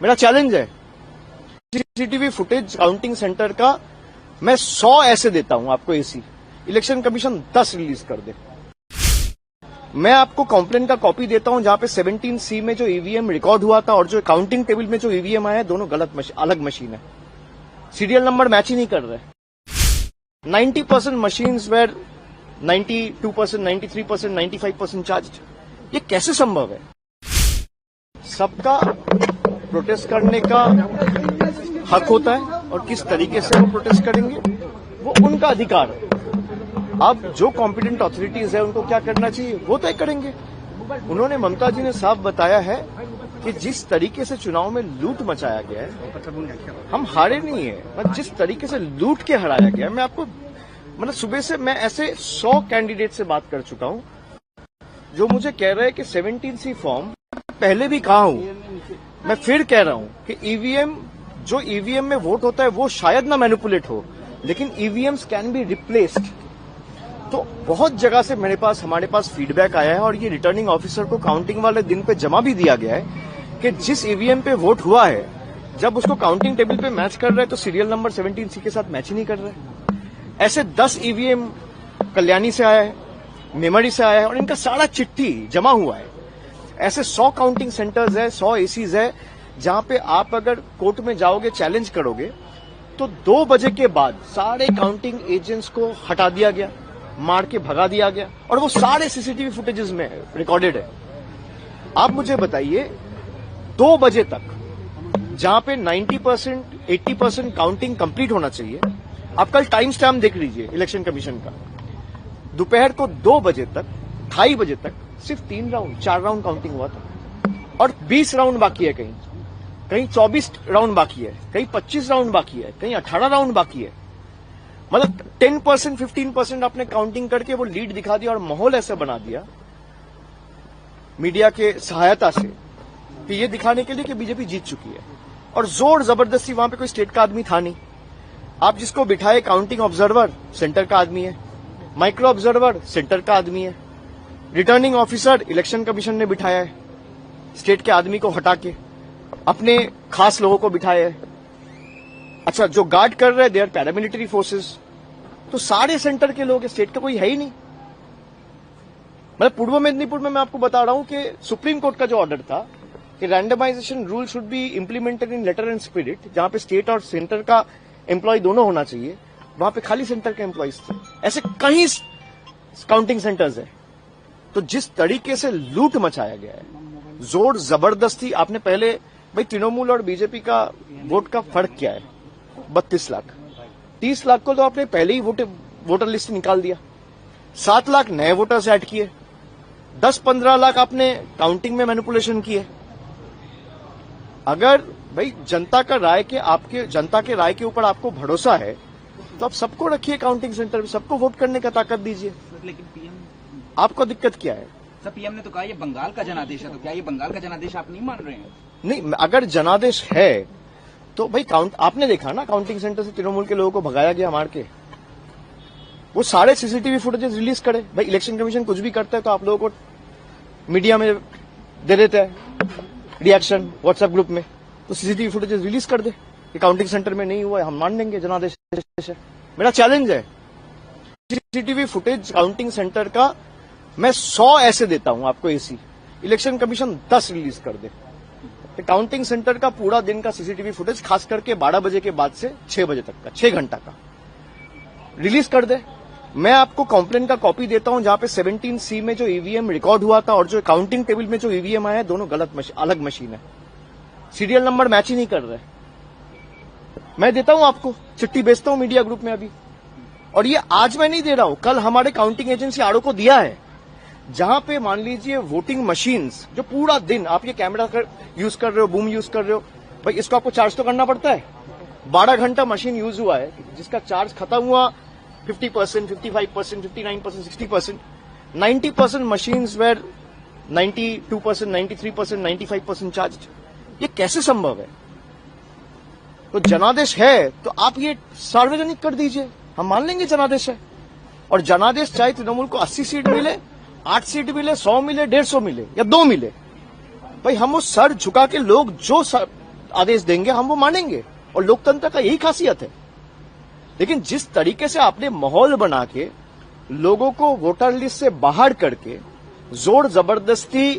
मेरा चैलेंज है, CCTV footage counting centre का मैं 100 ऐसे देता हूं आपको एसी, इलेक्शन कमीशन 10 रिलीज कर दे। मैं आपको कंप्लेन का कॉपी देता हूं जहां पे 17C में जो ईवीएम रिकॉर्ड हुआ था और जो काउंटिंग टेबल में जो ईवीएम आया है दोनों अलग मशीन है, सीरियल नंबर मैच ही नहीं कर रहे। 90% मशीन्स वेर 92%, 93%, 95% चार्ज। ये कैसे संभव है? सबका प्रोटेस्ट करने का हक होता है और किस तरीके से वो प्रोटेस्ट करेंगे वो उनका अधिकार है। अब जो कॉम्पिटेंट अथॉरिटीज है उनको क्या करना चाहिए वो तय करेंगे। उन्होंने, ममता जी ने साफ बताया है कि जिस तरीके से चुनाव में लूट मचाया गया है, हम हारे नहीं है, पर जिस तरीके से लूट के हराया गया, मैं आपको मतलब सुबह से मैं ऐसे 100 कैंडिडेट से बात कर चुका हूं जो मुझे कह रहे हैं कि 17C फॉर्म पहले भी कहा हूं, मैं फिर कह रहा हूं कि ईवीएम, जो ईवीएम में वोट होता है वो शायद ना मैनिपुलेट हो, लेकिन ईवीएम्स कैन बी रिप्लेस्ड। तो बहुत जगह से हमारे पास फीडबैक आया है और ये रिटर्निंग ऑफिसर को काउंटिंग वाले दिन पे जमा भी दिया गया है कि जिस ईवीएम पे वोट हुआ है, जब उसको काउंटिंग टेबल पे मैच कर रहे हैं तो सीरियल नंबर 17C के साथ मैच ही नहीं कर रहे। ऐसे 10 ईवीएम कल्याणी से आया है, मेमरी से आया है और इनका सारा चिट्ठी जमा हुआ है। ऐसे 100 काउंटिंग सेंटर्स है, 100 एसीज है, जहां पे आप अगर कोर्ट में जाओगे, चैलेंज करोगे तो 2 बजे के बाद सारे काउंटिंग एजेंट्स को हटा दिया गया, मार के भगा दिया गया और वो सारे सीसीटीवी फुटेजेस में रिकॉर्डेड है। आप मुझे बताइए 2 बजे तक, जहां पे 90%, 80% काउंटिंग कंप्लीट होना चाहिए, आप कल टाइम स्टैम्प देख लीजिए इलेक्शन कमीशन का, दोपहर को 2 बजे तक, 2:30 बजे तक सिर्फ 4 राउंड काउंटिंग हुआ था और 20 राउंड बाकी है, कहीं 24 राउंड बाकी है, कहीं 25 राउंड बाकी है, कहीं 18 राउंड बाकी है। मतलब 10%, 15% आपने काउंटिंग करके वो लीड दिखा दिया और माहौल ऐसा बना दिया मीडिया के सहायता से कि ये दिखाने के लिए कि बीजेपी जीत चुकी है। और जोर जबरदस्ती, वहां पे कोई स्टेट का आदमी था नहीं। आप जिसको बिठाए काउंटिंग ऑब्जर्वर सेंटर का आदमी है, माइक्रो ऑब्जर्वर सेंटर का आदमी है, रिटर्निंग ऑफिसर इलेक्शन कमीशन ने बिठाया है, स्टेट के आदमी को हटा के अपने खास लोगों को बिठाया है। अच्छा, जो गार्ड कर रहे हैं दे आर पैरामिलिट्री फोर्सेस। तो सारे सेंटर के लोग, स्टेट का कोई है ही नहीं। मतलब पूर्व मेदिनीपुर में मैं आपको बता रहा हूं कि सुप्रीम कोर्ट का जो ऑर्डर था कि randomisation rule should be implemented in letter and spirit, जहां पे स्टेट और सेंटर का एम्प्लॉय दोनों होना चाहिए, वहां पे खाली सेंटर के एम्प्लॉयज थे। ऐसे कई काउंटिंग सेंटर्स है। तो जिस तरीके से लूट मचाया गया है, जोर जबरदस्ती, आपने पहले भाई तृणमूल और बीजेपी का वोट का फर्क क्या है? 32 लाख, 30 लाख को तो आपने पहले ही वोटर लिस्ट निकाल दिया, 7 लाख नए वोटर्स ऐड किए, 10-15 लाख आपने काउंटिंग में मैनिपुलेशन किए। अगर भाई जनता के राय के ऊपर आपको भरोसा है तो आप सबको रखिए काउंटिंग सेंटर में, सबको वोट करने का ताकत दीजिए। लेकिन पीएम, आपको दिक्कत क्या है? सर, पीएम ने तो कहा ये बंगाल का जनादेश है, तो क्या ये बंगाल का जनादेश आप नहीं मान रहे हैं? नहीं, अगर जनादेश है तो भाई आपने देखा ना, काउंटिंग सेंटर से तृणमूल के लोगों को भगाया गया मार के। वो सारे सीसीटीवी फुटेजेस रिलीज करे। भाई इलेक्शन कमीशन कुछ भी करता है तो आप लोगों को मीडिया में दे देता है रिएक्शन व्हाट्सएप ग्रुप में, तो सीसीटीवी फुटेजेस रिलीज कर दे कि काउंटिंग सेंटर में नहीं हुआ है, हम मान लेंगे जनादेश है। मेरा चैलेंज है, सीसीटीवी फुटेज काउंटिंग सेंटर का मैं 100 ऐसे देता हूं आपको एसी, इलेक्शन कमीशन 10 रिलीज कर दे। काउंटिंग सेंटर का पूरा दिन का सीसीटीवी फुटेज, खास करके 12 बजे के बाद से 6 बजे तक का, 6 घंटा का रिलीज कर दे। मैं आपको कंप्लेन का कॉपी देता हूं जहां पे 17C में जो ईवीएम रिकॉर्ड हुआ था और जो काउंटिंग टेबल में जो ईवीएम आया है दोनों अलग मशीन है, सीरियल नंबर मैच ही नहीं कर रहे। मैं देता हूं आपको, चिट्ठी भेजता हूं मीडिया ग्रुप में अभी। और ये आज मैं नहीं दे रहा हूं, कल हमारे काउंटिंग एजेंसी आरओ को दिया है, जहां पे मान लीजिए वोटिंग मशीन्स जो पूरा दिन आप ये कैमरा यूज कर रहे हो, बूम यूज कर रहे हो, भाई इसको आपको चार्ज तो करना पड़ता है। 12 घंटा मशीन यूज हुआ है, जिसका चार्ज खत्म हुआ 50%, 55%, 59%, 60%, 90% मशीन्स वेर 92%, 93%, 95% चार्ज। ये कैसे संभव है? तो जनादेश है तो आप ये सार्वजनिक कर दीजिए, हम मान लेंगे जनादेश है। और जनादेश चाहे तृणमूल को 80 सीट मिले, 8 सीट मिले, 100 मिले, 150 मिले या 2 मिले, भाई हम वो सर झुका के लोग जो आदेश देंगे हम वो मानेंगे, और लोकतंत्र का यही खासियत है। लेकिन जिस तरीके से आपने माहौल बना के लोगों को वोटर लिस्ट से बाहर करके जोर जबरदस्ती,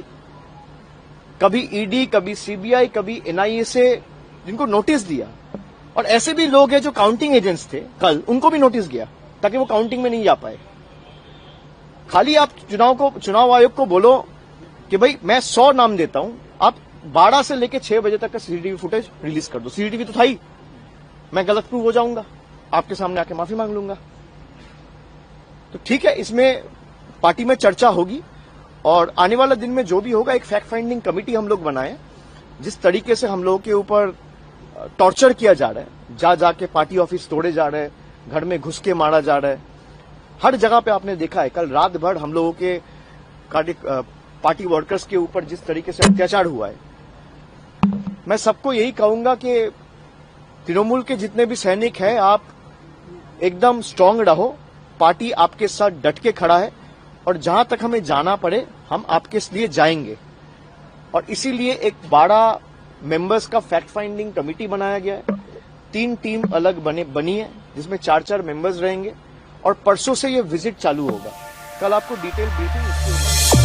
कभी ईडी, कभी सीबीआई, कभी एनआईए से जिनको नोटिस दिया, और ऐसे भी लोग हैं जो काउंटिंग एजेंट्स थे कल, उनको भी नोटिस गया ताकि वो काउंटिंग में नहीं जा पाए। खाली आप चुनाव आयोग को बोलो कि भाई मैं 100 नाम देता हूं, आप 12 से लेकर 6 बजे तक का सीसीटीवी फुटेज रिलीज कर दो। सीसीटीवी तो था ही, मैं गलत प्रूव हो जाऊंगा, आपके सामने आके माफी मांग लूंगा। तो ठीक है, इसमें पार्टी में चर्चा होगी, और आने वाला दिन में जो भी होगा एक फैक्ट फाइंडिंग कमेटी हम लोग बनाए। जिस तरीके से हम लोगों के ऊपर टॉर्चर किया जा रहा है, जा जाके पार्टी ऑफिस तोड़े जा रहे हैं, घर में घुस के मारा जा रहा है, हर जगह पे आपने देखा है। कल रात भर हम लोगों के पार्टी वर्कर्स के ऊपर जिस तरीके से अत्याचार हुआ है, मैं सबको यही कहूंगा कि तृणमूल के जितने भी सैनिक हैं, आप एकदम स्ट्रांग रहो, पार्टी आपके साथ डट के खड़ा है, और जहां तक हमें जाना पड़े हम आपके लिए जाएंगे। और इसीलिए एक 12 मेंबर्स का फैक्ट फाइंडिंग कमेटी बनाया गया है। 3 टीम अलग बनी है, जिसमें 4-4 मेंबर्स रहेंगे, और परसों से ये विजिट चालू होगा। कल आपको डिटेल ब्रीफिंग इसके ऊपर